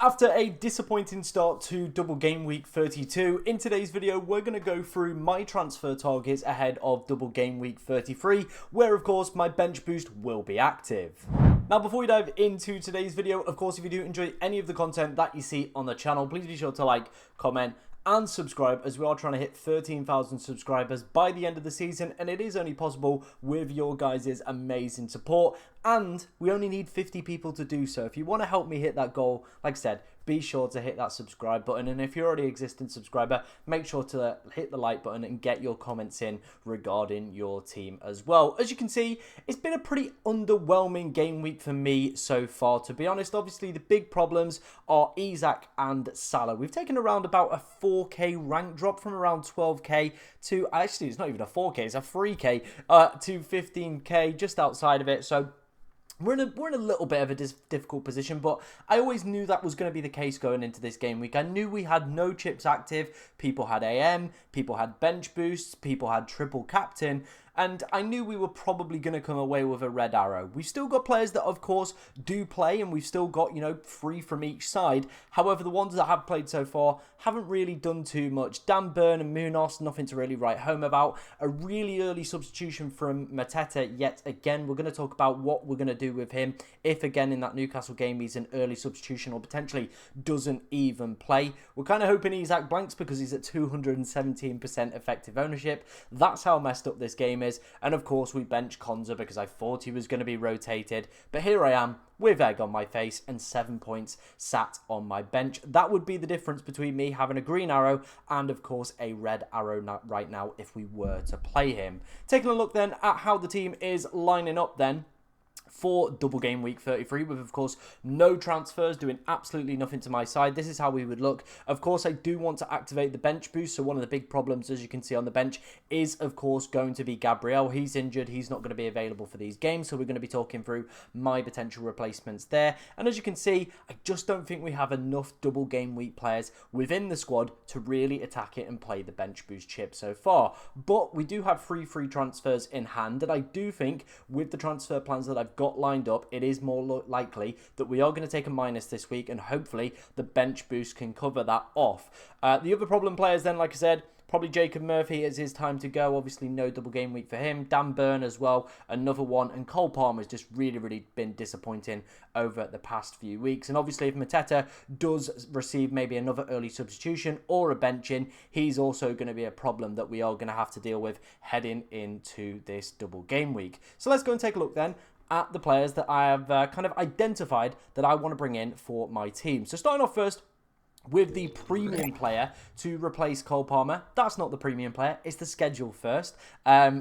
After a disappointing start to double game week 32, in today's video we're going to go through my transfer targets ahead of double game week 33, where of course my bench boost will be active. Now before we dive into today's video, of course if you do enjoy any of the content that you see on the channel, please be sure to like, comment and subscribe, as we are trying to hit 13,000 subscribers by the end of the season, and it is only possible with your guys' amazing support, and we only need 50 people to do so. If you want to help me hit that goal, like I said, be sure to hit that subscribe button, and if you're already an existing subscriber, make sure to hit the like button and get your comments in regarding your team as well. As you can see, it's been a pretty underwhelming game week for me so far, to be honest. Obviously, the big problems are Isak and Salah. We've taken around about a 4k rank drop from around 12k to, actually, it's not even a 4k, it's a 3k to 15k, just outside of it. So we're in a little bit of a difficult position, but I always knew that was going to be the case going into this game week. I knew we had no chips active. People had AM, people had bench boosts, people had triple captain, and I knew we were probably going to come away with a red arrow. We've still got players that, of course, do play, and we've still got, 3 from each side. However, the ones that have played so far haven't really done too much. Dan Burn and Munoz, nothing to really write home about. A really early substitution from Mateta yet again. We're going to talk about what we're going to do with him if, again, in that Newcastle game, he's an early substitution or potentially doesn't even play. We're kind of hoping Isak blanks because he's at 217% effective ownership. That's how messed up this game is. And of course we bench Konza because I thought he was going to be rotated, but here I am with egg on my face and 7 points sat on my bench. That would be the difference between me having a green arrow and of course a red arrow right now if we were to play him. Taking a look then at how the team is lining up then for double game week 33, with of course no transfers, doing absolutely nothing to my side. This is how we would look. Of course I do want to activate the bench boost, so one of the big problems, as you can see on the bench, is of course going to be Gabriel. He's injured, he's not going to be available for these games, so we're going to be talking through my potential replacements there. And as you can see, I just don't think we have enough double game week players within the squad to really attack it and play the bench boost chip so far. But we do have 3 free transfers in hand, and I do think with the transfer plans that I've got lined up, it is more likely that we are going to take a minus this week, and hopefully the bench boost can cover that off. The other problem players then, like I said, probably Jacob Murphy is his time to go. Obviously no double game week for him. Dan Burn as well, another one, and Cole Palmer's just really been disappointing over the past few weeks. And obviously if Mateta does receive maybe another early substitution or a benching, he's also going to be a problem that we are going to have to deal with heading into this double game week. So let's go and take a look then at the players that I have kind of identified that I want to bring in for my team. So starting off first with the premium player to replace Cole Palmer. That's not the premium player, it's the schedule first. I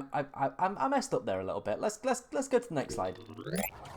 messed up there a little bit. Let's go to the next slide.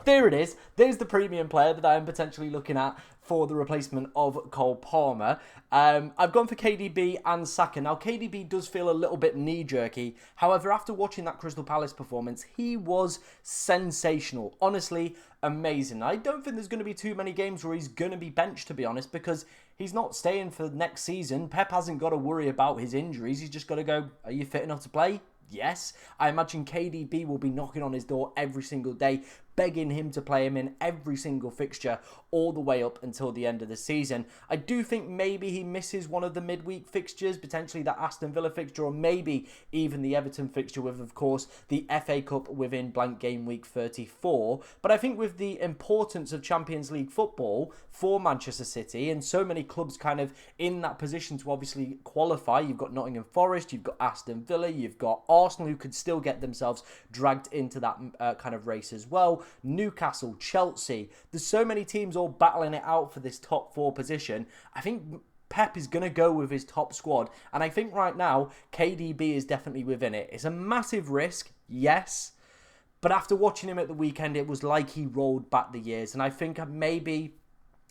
There it is. There's the premium player that I am potentially looking at for the replacement of Cole Palmer. I've gone for KDB and Saka. Now, KDB does feel a little bit knee-jerky. However, after watching that Crystal Palace performance, he was sensational. Honestly, amazing. I don't think there's going to be too many games where he's going to be benched, to be honest, because he's not staying for next season. Pep hasn't got to worry about his injuries. He's just got to go, are you fit enough to play? Yes. I imagine KDB will be knocking on his door every single day, begging him to play him in every single fixture all the way up until the end of the season. I do think maybe he misses one of the midweek fixtures, potentially that Aston Villa fixture, or maybe even the Everton fixture with, of course, the FA Cup within blank game week 34. But I think with the importance of Champions League football for Manchester City and so many clubs kind of in that position to obviously qualify, you've got Nottingham Forest, you've got Aston Villa, you've got Arsenal, who could still get themselves dragged into that kind of race as well. Newcastle, Chelsea, there's so many teams all battling it out for this top 4 position. I think Pep is going to go with his top squad, and I think right now KDB is definitely within it. It's a massive risk, yes, but after watching him at the weekend, it was like he rolled back the years, and I think maybe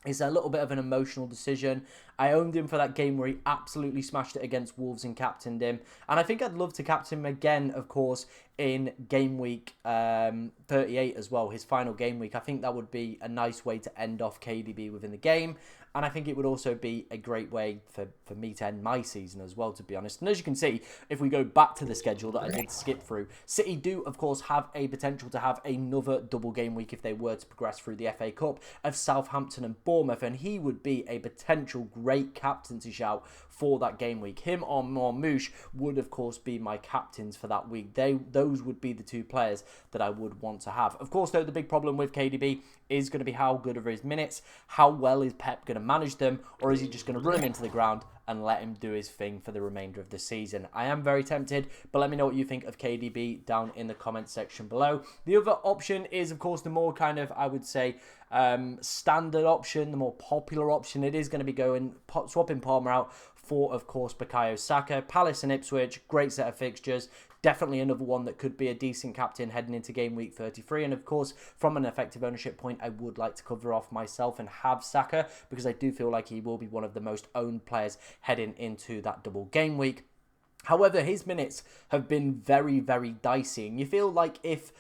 it's a little bit of an emotional decision. I owned him for that game where he absolutely smashed it against Wolves and captained him. And I think I'd love to captain him again, of course, in game week 38 as well, his final game week. I think that would be a nice way to end off KDB within the game. and I think it would also be a great way for me to end my season as well, to be honest. And as you can see, if we go back to the schedule that I did skip through, City do, of course, have a potential to have another double game week if they were to progress through the FA Cup of Southampton and Bournemouth, and he would be a potential great captaincy shout for that game week. Him or Marmoush would, of course, be my captains for that week. Those would be the two players that I would want to have. Of course, though, the big problem with KDB is going to be how good are his minutes, how well is Pep going to manage them, or is he just going to run him into the ground and let him do his thing for the remainder of the season? I am very tempted, but let me know what you think of KDB down in the comments section below. The other option is, of course, the more kind of, I would say, standard option, the more popular option. It is going to be swapping Palmer out for, of course, Bukayo Saka. Palace and Ipswich, great set of fixtures. Definitely another one that could be a decent captain heading into game week 33. And of course, from an effective ownership point, I would like to cover off myself and have Saka, because I do feel like he will be one of the most owned players heading into that double game week. However, his minutes have been very, very dicey. And you feel like if,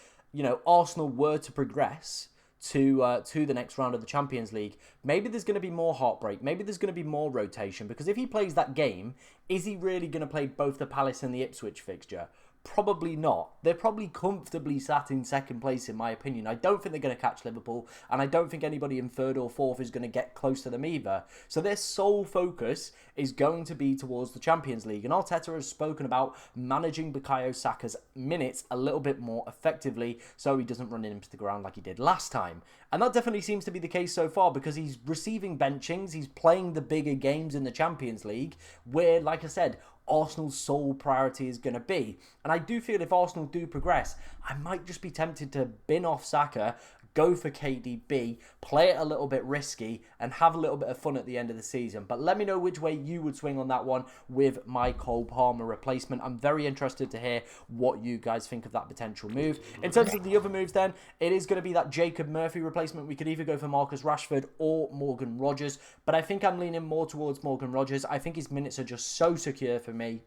Arsenal were to progress to the next round of the Champions League, maybe there's going to be more heartbreak. Maybe there's going to be more rotation, because if he plays that game, is he really going to play both the Palace and the Ipswich fixture? Probably not. They're probably comfortably sat in second place, in my opinion. I don't think they're going to catch Liverpool, and I don't think anybody in third or fourth is going to get close to them either. So their sole focus is going to be towards the Champions League, and Arteta has spoken about managing Bukayo Saka's minutes a little bit more effectively so he doesn't run into the ground like he did last time. And that definitely seems to be the case so far, because he's receiving benchings, he's playing the bigger games in the Champions League, where, like I said, Arsenal's sole priority is going to be. And I do feel if Arsenal do progress, I might just be tempted to bin off Saka, go for KDB, play it a little bit risky, and have a little bit of fun at the end of the season. But let me know which way you would swing on that one with my Cole Palmer replacement. I'm very interested to hear what you guys think of that potential move. In terms of the other moves then, it is going to be that Jacob Murphy replacement. We could either go for Marcus Rashford or Morgan Rogers, but I think I'm leaning more towards Morgan Rogers. I think his minutes are just so secure for me.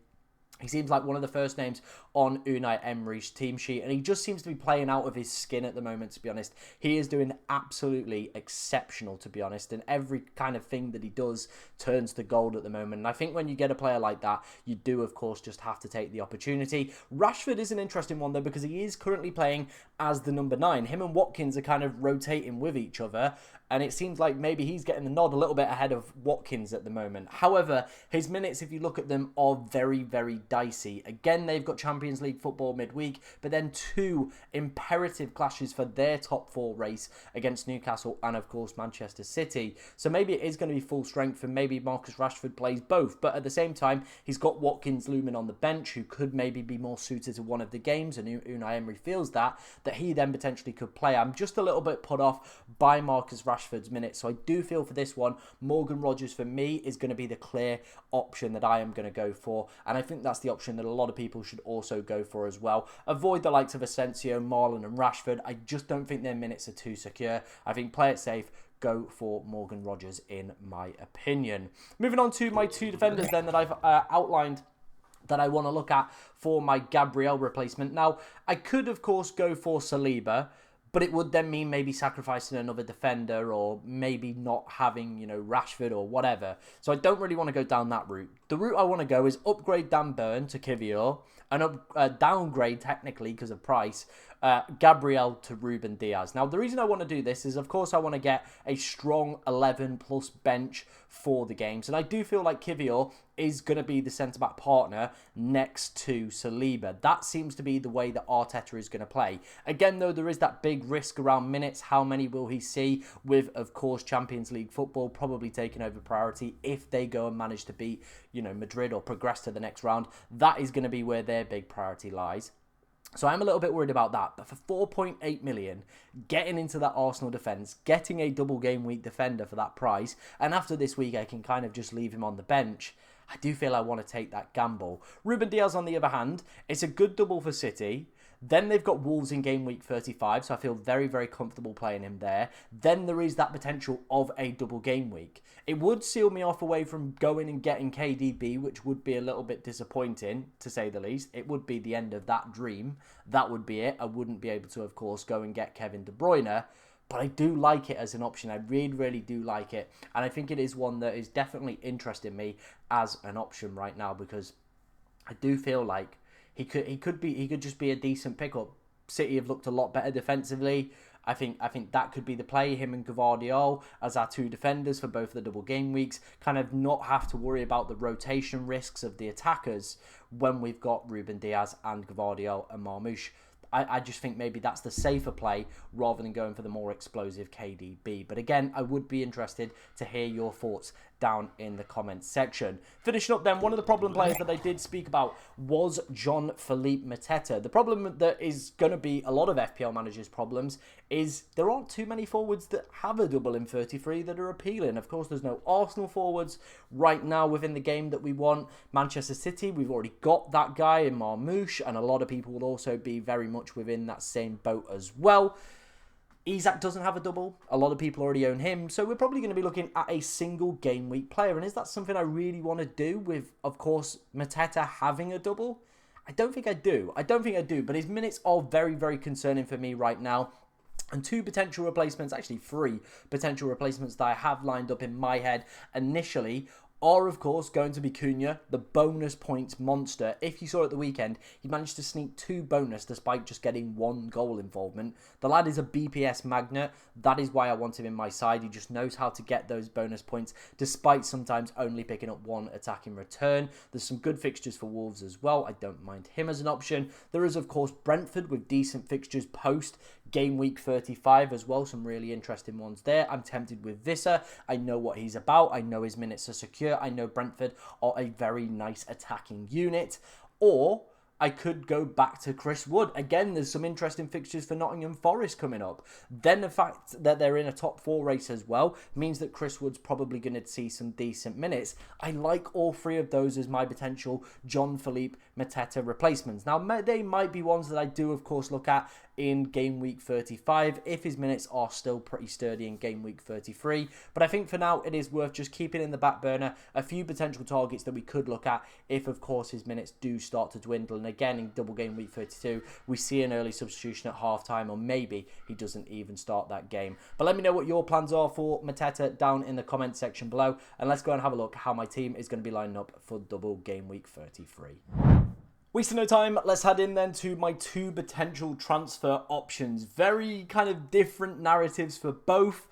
He seems like one of the first names on Unai Emery's team sheet, and he just seems to be playing out of his skin at the moment, to be honest. He is doing absolutely exceptional, to be honest, and every kind of thing that he does turns to gold at the moment. And I think when you get a player like that, you do, of course, just have to take the opportunity. Rashford is an interesting one, though, because he is currently playing as the number 9. Him and Watkins are kind of rotating with each other, and it seems like maybe he's getting the nod a little bit ahead of Watkins at the moment. However, his minutes, if you look at them, are very, very dicey. Again, they've got Champions League football midweek, but then 2 imperative clashes for their top 4 race against Newcastle and, of course, Manchester City. So maybe it is going to be full strength, and maybe Marcus Rashford plays both. But at the same time, he's got Watkins looming on the bench, who could maybe be more suited to one of the games, and Unai Emery feels that he then potentially could play. I'm just a little bit put off by Marcus Rashford's minutes, so I do feel for this one, Morgan Rogers for me is going to be the clear option that I am going to go for, and I think that's the option that a lot of people should also go for as well. Avoid the likes of Asensio, Marlon and Rashford. I just don't think their minutes are too secure. I think play it safe, go for Morgan Rogers in my opinion. Moving on to my 2 defenders then that I've outlined that I want to look at for my Gabriel replacement. Now, I could, of course, go for Saliba, but it would then mean maybe sacrificing another defender, or maybe not having, Rashford or whatever. So I don't really want to go down that route. The route I want to go is upgrade Dan Burn to Kivior, and downgrade, technically, because of price, Gabriel to Ruben Diaz. Now, the reason I want to do this is, of course, I want to get a strong 11-plus bench for the games. And I do feel like Kivior is going to be the centre-back partner next to Saliba. That seems to be the way that Arteta is going to play. Again, though, there is that big risk around minutes. How many will he see with, of course, Champions League football probably taking over priority if they go and manage to beat, Madrid or progress to the next round? That is going to be where their big priority lies. So I'm a little bit worried about that. But for 4.8 million, getting into that Arsenal defence, getting a double game week defender for that price, and after this week I can kind of just leave him on the bench, I do feel I want to take that gamble. Ruben Diaz, on the other hand, it's a good double for City. Then they've got Wolves in game week 35, so I feel very, very comfortable playing him there. Then there is that potential of a double game week. It would seal me off away from going and getting KDB, which would be a little bit disappointing, to say the least. It would be the end of that dream. That would be it. I wouldn't be able to, of course, go and get Kevin De Bruyne. but I do like it as an option. I really, really do like it. And I think it is one that is definitely interesting me as an option right now, because I do feel like he could just be a decent pickup. City have looked a lot better defensively. I think that could be the play. Him and Gvardiol as our two defenders for both the double game weeks. Kind of not have to worry about the rotation risks of the attackers when we've got Ruben Diaz and Gvardiol and Marmoush. I just think maybe that's the safer play rather than going for the more explosive KDB. But again, I would be interested to hear your thoughts down in the comments section. Finishing up then, one of the problem players that I did speak about was Jean-Philippe Mateta. The problem that is going to be a lot of FPL managers' problems is there aren't too many forwards that have a double in 33 that are appealing. Of course, there's no Arsenal forwards right now within the game that we want. Manchester City, we've already got that guy in Marmoush, and a lot of people will also be very much within that same boat as well. Isak doesn't have a double. A lot of people already own him. So we're probably going to be looking at a single game week player. And is that something I really want to do with, of course, Mateta having a double? I don't think I do. But his minutes are very, very concerning for me right now. And two potential replacements, actually three potential replacements that I have lined up in my head initially are, of course, going to be Cunha, the bonus points monster. If you saw at the weekend, he managed to sneak 2 bonus despite just getting 1 goal involvement. The lad is a BPS magnet. That is why I want him in my side. He just knows how to get those bonus points, despite sometimes only picking up 1 attack in return. There's some good fixtures for Wolves as well. I don't mind him as an option. There is, of course, Brentford with decent fixtures post game week 35 as well. Some really interesting ones there. I'm tempted with Visser. I know what he's about. I know his minutes are secure. I know Brentford are a very nice attacking unit. Or I could go back to Chris Wood. Again, there's some interesting fixtures for Nottingham Forest coming up. Then the fact that they're in a top 4 race as well means that Chris Wood's probably going to see some decent minutes. I like all 3 of those as my potential Jean-Philippe Mateta replacements. Now, they might be ones that I do, of course, look at in game week 35 if his minutes are still pretty sturdy in game week 33. But I think for now it is worth just keeping in the back burner a few potential targets that we could look at if, of course, his minutes do start to dwindle. And again, in double game week 32, we see an early substitution at half-time, or maybe he doesn't even start that game. But let me know what your plans are for Mateta down in the comment section below, and let's go and have a look how my team is going to be lining up for double game week 33. Wasting no time, let's head in then to my 2 potential transfer options. Very kind of different narratives for both,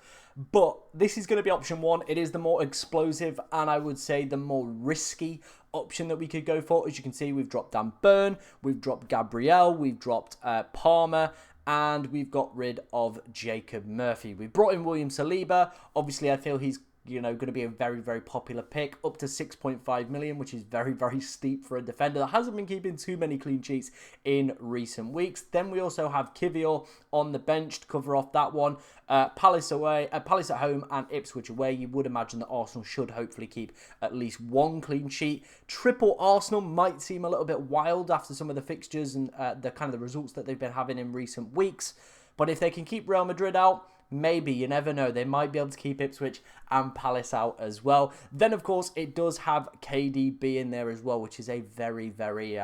but this is going to be option 1. It is the more explosive and I would say the more risky option that we could go for. As you can see, we've dropped Dan Burn, we've dropped Gabriel, we've dropped Palmer, and we've got rid of Jacob Murphy. We brought in William Saliba. Obviously, I feel he's going to be a very, very popular pick, up to 6.5 million, which is very, very steep for a defender that hasn't been keeping too many clean sheets in recent weeks. Then we also have Kivior on the bench to cover off that one. Palace at home and Ipswich away. You would imagine that Arsenal should hopefully keep at least 1 clean sheet. Triple Arsenal might seem a little bit wild after some of the fixtures and the kind of the results that they've been having in recent weeks. But if they can keep Real Madrid out, maybe, you never know. They might be able to keep Ipswich and Palace out as well. Then, of course, it does have KDB in there as well, which is a very, very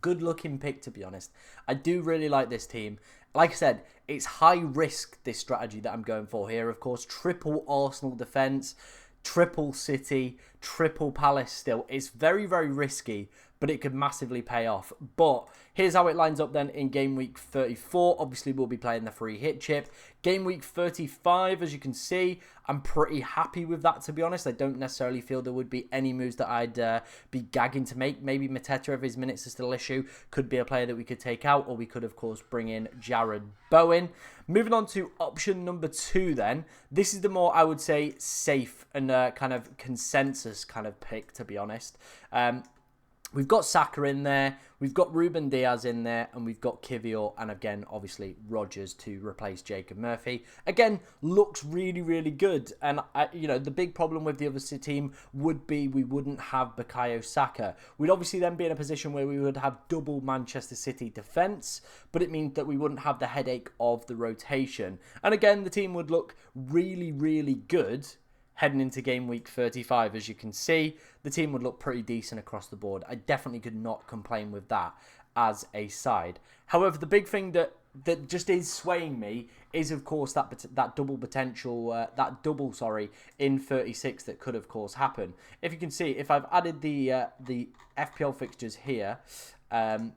good-looking pick, to be honest. I do really like this team. Like I said, it's high risk, this strategy that I'm going for here. Of course, triple Arsenal defence, triple City, triple Palace still. It's very, very risky, but it could massively pay off. But here's how it lines up then in game week 34. Obviously, we'll be playing the free hit chip. Game week 35, as you can see, I'm pretty happy with that, to be honest. I don't necessarily feel there would be any moves that I'd be gagging to make. Maybe Mateta, if his minutes are still an issue, could be a player that we could take out, or we could, of course, bring in Jared Bowen. Moving on to option number 2 then. This is the more, I would say, safe and kind of consensus kind of pick, to be honest. We've got Saka in there, we've got Ruben Diaz in there, and we've got Kivior, and again, obviously, Rodgers to replace Jacob Murphy. Again, looks really, really good. And, the big problem with the other team would be we wouldn't have Bukayo Saka. We'd obviously then be in a position where we would have double Manchester City defence, but it means that we wouldn't have the headache of the rotation. And again, the team would look really, really good heading into game week 35. As you can see, the team would look pretty decent across the board. I definitely could not complain with that as a side. However, the big thing that that just is swaying me is, of course, that double potential, in 36 that could, of course, happen. If you can see, if I've added the FPL fixtures here, and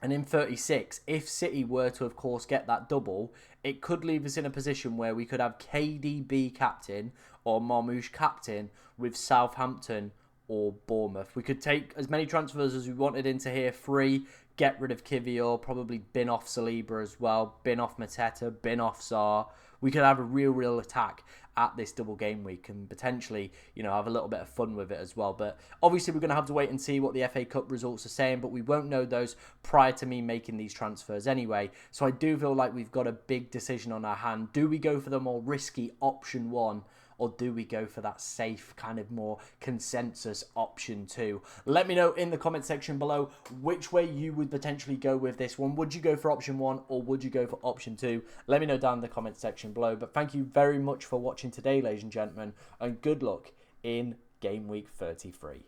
in 36, if City were to, of course, get that double, it could leave us in a position where we could have KDB captain or Marmoush captain with Southampton or Bournemouth. We could take as many transfers as we wanted into here free, get rid of Kivior, probably bin off Saliba as well, bin off Mateta, bin off Sarr. We could have a real attack at this double game week and potentially, have a little bit of fun with it as well. But obviously we're going to have to wait and see what the FA Cup results are saying, but we won't know those prior to me making these transfers anyway. So I do feel like we've got a big decision on our hand. Do we go for the more risky option 1? Or do we go for that safe, kind of more consensus option 2? Let me know in the comment section below which way you would potentially go with this one. Would you go for option 1 or would you go for option 2? Let me know down in the comment section below. But thank you very much for watching today, ladies and gentlemen, and good luck in Game Week 33.